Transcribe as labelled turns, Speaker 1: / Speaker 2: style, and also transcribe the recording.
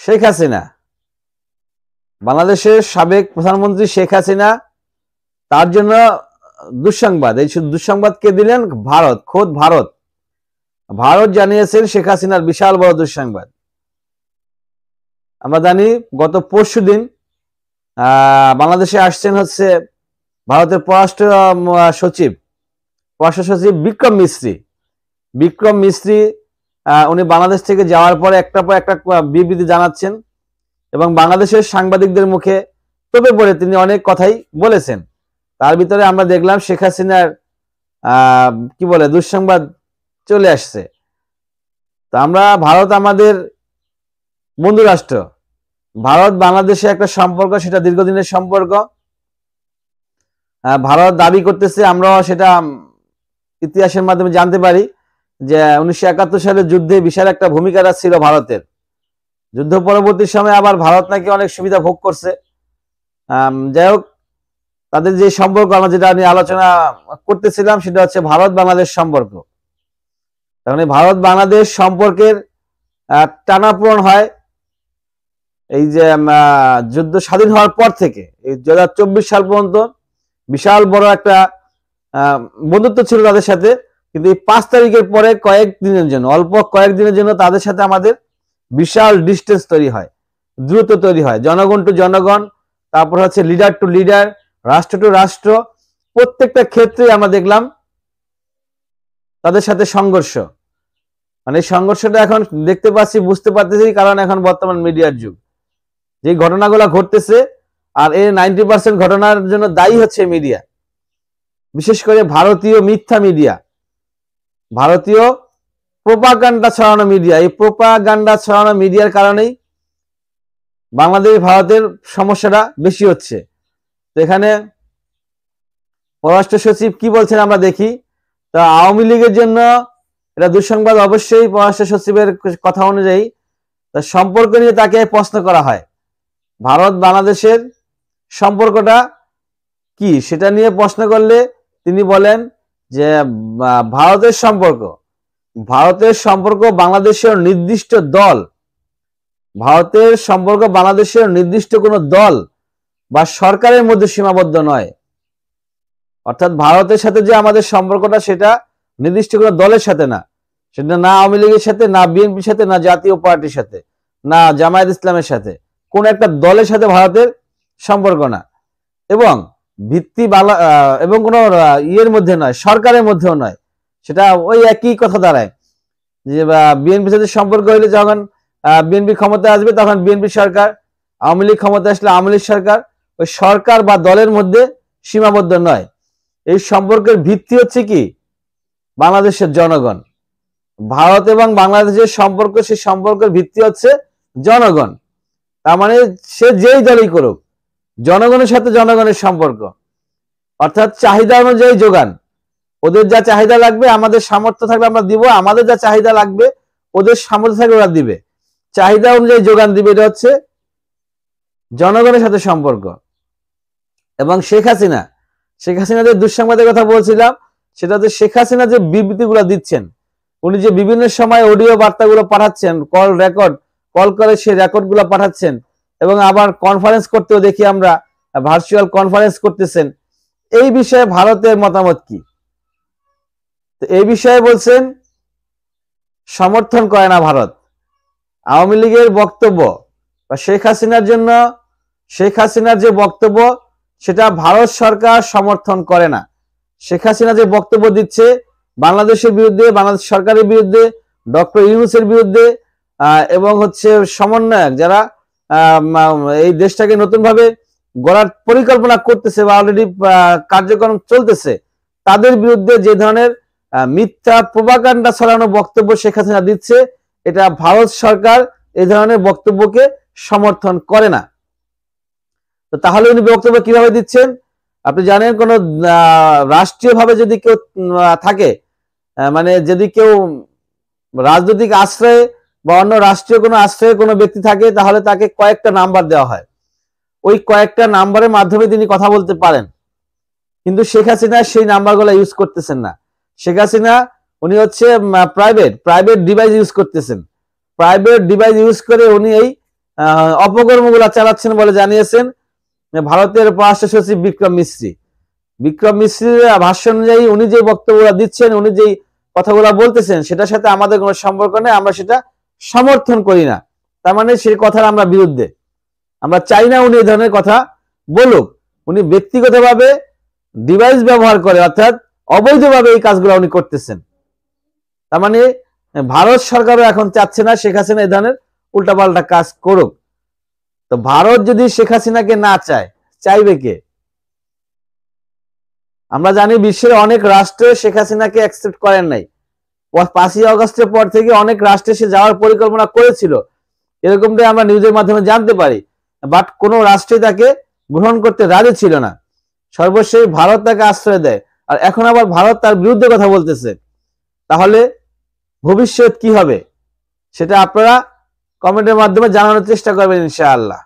Speaker 1: শেখ হাসিনা, বাংলাদেশের সাবেক প্রধানমন্ত্রী শেখ হাসিনা, তার জন্য দুঃসংবাদ। এই দুঃসংবাদ কে দিলেন? ভারত, খোদ ভারত। ভারত জানিয়েছেন শেখ হাসিনার বিশাল বড় দুঃসংবাদ। আমরা জানি গত পরশুদিন বাংলাদেশে আসছেন হচ্ছে ভারতের পররাষ্ট্র সচিব বিক্রম মিস্ত্রি। উনি বাংলাদেশ থেকে যাওয়ার পরে একটা পর একটা বিবৃতি জানাচ্ছেন এবং বাংলাদেশের সাংবাদিকদের মুখে তোপে পড়ে তিনি অনেক কথাই বলেছেন। তার ভিতরে আমরা দেখলাম শেখ হাসিনার দুঃসংবাদ চলে আসছে। তো আমরা, ভারত আমাদের বন্ধু রাষ্ট্র, ভারত বাংলাদেশে একটা সম্পর্ক, সেটা দীর্ঘদিনের সম্পর্ক। ভারত দাবি করতেছে, আমরাও সেটা ইতিহাসের মাধ্যমে জানতে পারি যে 1971 সালের যুদ্ধে বিশাল একটা ভূমিকা ছিল ভারতের। যুদ্ধ পরবর্তী সময়ে আবার ভারত নাকি অনেক সুবিধা ভোগ করছে। যাই হোক, তাদের যে সম্পর্ক আমরা যেটা নিয়ে আলোচনা করতেছিলাম সেটা হচ্ছে ভারত বাংলাদেশ সম্পর্ক। তার মানে ভারত বাংলাদেশ সম্পর্কের টানাপোড়েন হয় এই যে যুদ্ধ স্বাধীন হওয়ার পর থেকে এই 2024 সাল পর্যন্ত বিশাল বড় একটা বন্ধুত্ব ছিল তাদের সাথে। কিন্তু এই 5 তারিখের পরে অল্প কয়েকদিনের জন্য তাদের সাথে আমাদের বিশাল ডিস্টেন্স তৈরি হয়, দ্রুত তৈরি হয়, জনগণ টু জনগণ, তারপর হচ্ছে লিডার টু লিডার, রাষ্ট্র টু রাষ্ট্র, প্রত্যেকটা ক্ষেত্রে আমরা দেখলাম তাদের সাথে সংঘর্ষ। মানে এই সংঘর্ষটা এখন দেখতে পাচ্ছি, বুঝতে পারতেছি, কারণ এখন বর্তমান মিডিয়ার যুগ। যে ঘটনাগুলো ঘটতেছে, আর এই 90% ঘটনার জন্য দায়ী হচ্ছে মিডিয়া, বিশেষ করে ভারতীয় মিথ্যা মিডিয়া, ভারতীয় প্রোপাগান্ডা ছড়ানো মিডিয়া। এই প্রোপাগান্ডা ছড়ানো মিডিয়ার কারণেই বাংলাদেশ ভারতের সমস্যাটা বেশি হচ্ছে। তো এখানে পররাষ্ট্র সচিব কি বলছেন আমরা দেখি। তা আওয়ামী লীগের জন্য এটা দুঃসংবাদ অবশ্যই। পররাষ্ট্র সচিবের কথা অনুযায়ী তার সম্পর্ক নিয়ে তাকে প্রশ্ন করা হয়, ভারত বাংলাদেশের সম্পর্কটা কি সেটা নিয়ে প্রশ্ন করলে তিনি বলেন যে ভারতের সম্পর্ক বাংলাদেশের নির্দিষ্ট দল, ভারতের সম্পর্ক বাংলাদেশের নির্দিষ্ট কোনো দল বা সরকারের মধ্যে সীমাবদ্ধ নয়। অর্থাৎ ভারতের সাথে যে আমাদের সম্পর্কটা সেটা নির্দিষ্ট কোনো দলের সাথে না, সেটা না আওয়ামী লীগের সাথে, না বিএনপির সাথে, না জাতীয় পার্টির সাথে, না জামায়াত ইসলামের সাথে, কোন একটা দলের সাথে ভারতের সম্পর্ক না। এবং এবং কোন ইয়ের মধ্যে নয়, সরকারের মধ্যেও নয়। সেটা ওই একই কথা দাঁড়ায় যে বিএনপির সাথে সম্পর্ক হইলে যখন বিএনপি ক্ষমতায় আসবে তখন বিএনপি সরকার, আওয়ামী লীগ ক্ষমতায় আসলে আওয়ামী লীগ সরকার, ওই সরকার বা দলের মধ্যে সীমাবদ্ধ নয়। এই সম্পর্কের ভিত্তি হচ্ছে কি? বাংলাদেশের জনগণ। ভারত এবং বাংলাদেশের সম্পর্ক, সেই সম্পর্কের ভিত্তি হচ্ছে জনগণ। তার মানে সে যেই দলই করুক, জনগণের সাথে জনগণের সম্পর্ক, অর্থাৎ চাহিদা অনুযায়ী যোগান। ওদের যা চাহিদা লাগবে, আমাদের সামর্থ্য থাকলে আমরা দিব, আমাদের যা চাহিদা লাগবে ওদের সামর্থ্য থাকলে ওরা দিবে, চাহিদা অনুযায়ী যোগান দিবে। এটা হচ্ছে জনগণের সাথে সম্পর্ক। এবং শেখ হাসিনা যে দুঃসংবাদের কথা বলছিলাম, সেটা হচ্ছে শেখ হাসিনা যে বিবৃতিগুলো দিচ্ছেন, উনি যে বিভিন্ন সময় অডিও বার্তাগুলো পাঠাচ্ছেন, কল করে সেই রেকর্ডগুলো পাঠাচ্ছেন, এবং আবার কনফারেন্স করতেও দেখি আমরা, ভার্চুয়াল কনফারেন্স করতেছেন। এই বিষয়ে ভারতের মতামত কি? তো এই বিষয়ে বলছেন সমর্থন করে না ভারত। আওয়ামী লীগের বক্তব্য বা শেখ হাসিনার যে বক্তব্য সেটা ভারত সরকার সমর্থন করে না। শেখ হাসিনা যে বক্তব্য দিচ্ছে বাংলাদেশের বিরুদ্ধে, বাংলাদেশ সরকারের বিরুদ্ধে, ডক্টর ইউনূসের বিরুদ্ধে, এবং হচ্ছে সমন্বয়ক যারা এই দেশটাকে নতুনভাবে গড়ার পরিকল্পনা করতেছে বা অলরেডি কার্যক্রম চলতেছে, তাদের বিরুদ্ধে যে ধরনের মিথ্যা প্রোপাগান্ডা ছড়ানো বক্তব্য শেখ হাসিনা দিচ্ছে, এটা ভারত সরকার এই ধরনের বক্তব্যকে সমর্থন করে না। তো তাহলে উনি বক্তব্য কিভাবে দিচ্ছেন? আপনি জানেন, কোন রাষ্ট্রীয়ভাবে যদি কেউ থাকে, মানে যদি কেউ রাজনৈতিক আশ্রয়ে বা অন্য রাষ্ট্রীয় কোনো আশ্রয়ে কোনো ব্যক্তি থাকে, তাহলে তাকে কয়েকটা নাম্বার দেওয়া হয়। ওই কয়েকটা নাম্বারের মাধ্যমে তিনি কথা বলতে পারেন। কিন্তু শেখ হাসিনা সেই নাম্বারগুলো ইউজ করতেছেন না। শেখ হাসিনা উনি হচ্ছে প্রাইভেট ডিভাইস ইউজ করতেছেন। প্রাইভেট ডিভাইস ইউজ করে উনি এই অপকর্মগুলা চালাচ্ছেন বলে জানিয়েছেন ভারতের পররাষ্ট্র সচিব বিক্রম মিশ্রি। বিক্রম মিশ্রির ভাষ্য অনুযায়ী উনি যে বক্তব্যগুলো দিচ্ছেন, উনি যেই কথাগুলো বলতেছেন, সেটার সাথে আমাদের কোনো সম্পর্ক নেই, আমরা সেটা সমর্থন করি না। তার মানে সেই কথার আমরা বিরুদ্ধে, আমরা চাই না উনি এই ধরনের কথা বলুক। উনি ব্যক্তিগতভাবে ডিভাইস ব্যবহার করে, অর্থাৎ অবৈধভাবে এই কাজগুলো উনি করতেছেন। তার মানে ভারত সরকারও এখন চাচ্ছে না শেখ হাসিনা এই ধরনের উল্টাপাল্টা কাজ করুক। তো ভারত যদি শেখ হাসিনাকে না চায়, চাইবে কে? আমরা জানি বিশ্বের অনেক রাষ্ট্র শেখ হাসিনাকে অ্যাকসেপ্ট করেন নাই। 5ই আগস্টের পর থেকে অনেক রাষ্ট্রে সে যাওয়ার পরিকল্পনা করেছিল, এরকমটাই আমরা নিউজের মাধ্যমে জানতে পারি, বাট কোনো রাষ্ট্রে তাকে গ্রহণ করতে রাজি ছিল না। সর্বশেষ ভারত তাকে আশ্রয় দেয়, আর এখন আবার ভারত তার বিরুদ্ধে কথা বলতেছে। তাহলে ভবিষ্যৎ কি হবে সেটা আপনারা কমেন্টের মাধ্যমে জানানোর চেষ্টা করবেন ইনশাআল্লাহ।